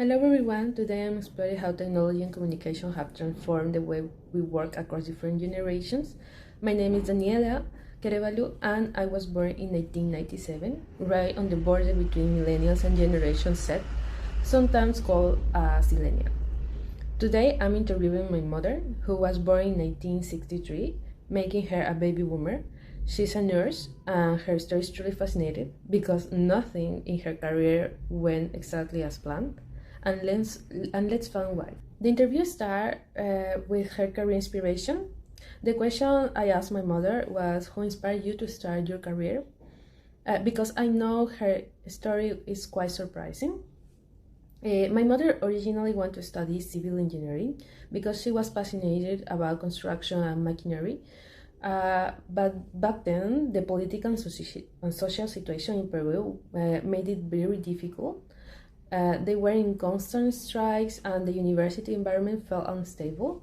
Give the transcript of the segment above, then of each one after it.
Hello everyone, today I'm exploring how technology and communication have transformed the way we work across different generations. My name is Daniela Kerevalu and I was born in 1997, right on the border between millennials and Generation Z, sometimes called Zillennial. Today I'm interviewing my mother, who was born in 1963, making her a baby boomer. She's a nurse and her story is truly fascinating because nothing in her career went exactly as planned. And let's find why. The interview started with her career inspiration. The question I asked my mother was, who inspired you to start your career? Because I know her story is quite surprising. My mother originally wanted to study civil engineering because she was fascinated about construction and machinery. But back then, the political and social situation in Peru made it very difficult. They were in constant strikes and the university environment felt unstable.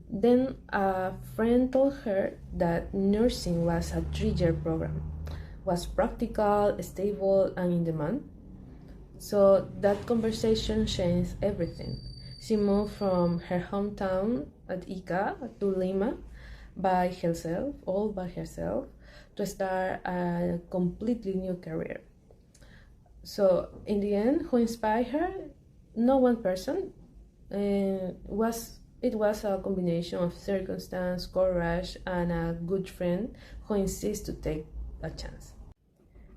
Then a friend told her that nursing was a 3-year program, was practical, stable, and in demand. So that conversation changed everything. She moved from her hometown at Ica to Lima all by herself, to start a completely new career. So in the end, who inspired her? No one person. It was a combination of circumstance, courage, and a good friend who insists to take a chance.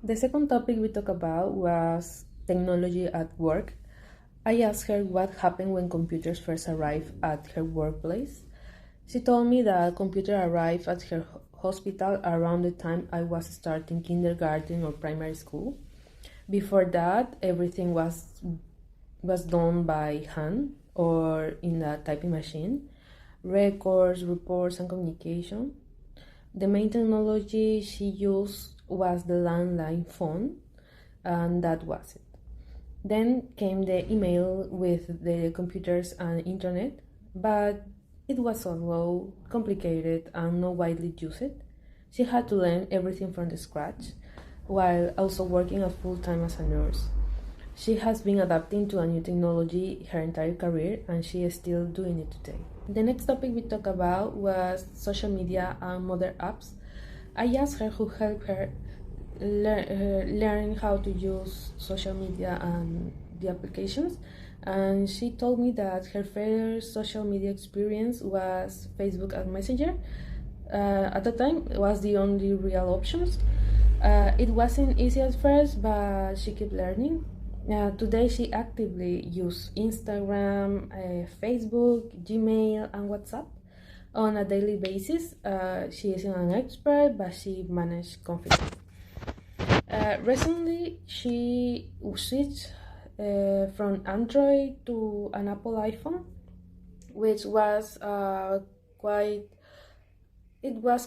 The second topic we talked about was technology at work. I asked her what happened when computers first arrived at her workplace. She told me that computer arrived at her hospital around the time I was starting kindergarten or primary school. Before that, everything was done by hand or in a typing machine, records, reports, and communication. The main technology she used was the landline phone, and that was it. Then came the email with the computers and internet, but it was slow, complicated, and not widely used. She had to learn everything from the scratch, while also working at full-time as a nurse. She has been adapting to a new technology her entire career, and she is still doing it today. The next topic we talked about was social media and modern apps. I asked her who helped her learn how to use social media and the applications, and she told me that her first social media experience was Facebook and Messenger. At the time, it was the only real options. It wasn't easy at first, but she kept learning. Today, she actively uses Instagram, Facebook, Gmail, and WhatsApp on a daily basis. She isn't an expert, but she managed confidently. Recently, she switched from Android to an Apple iPhone, which was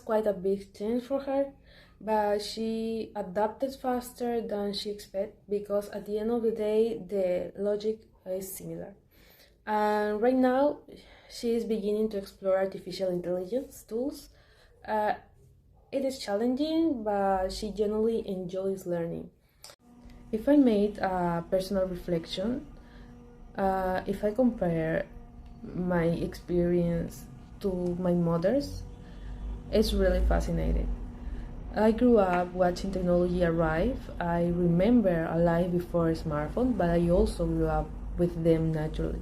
quite a big change for her, but she adapted faster than she expected because at the end of the day, the logic is similar. And right now, she is beginning to explore artificial intelligence tools. It is challenging, but she genuinely enjoys learning. If I made a personal reflection, if I compare my experience to my mother's, it's really fascinating. I grew up watching technology arrive. I remember a life before a smartphone, but I also grew up with them naturally.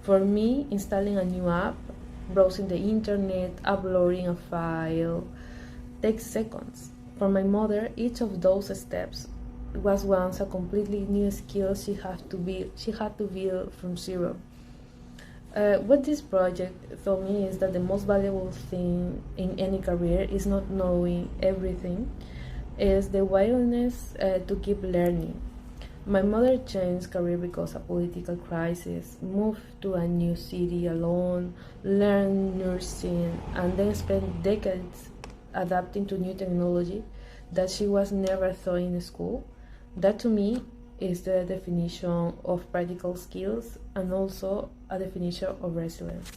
For me, installing a new app, browsing the internet, uploading a file takes seconds. For my mother, each of those steps was once a completely new skill she had to build from zero. What this project taught me is that the most valuable thing in any career is not knowing everything, is the willingness to keep learning. My mother changed career because of political crisis, moved to a new city alone, learned nursing, and then spent decades adapting to new technology that she was never taught in school. That to me is the definition of practical skills and also a definition of resilience.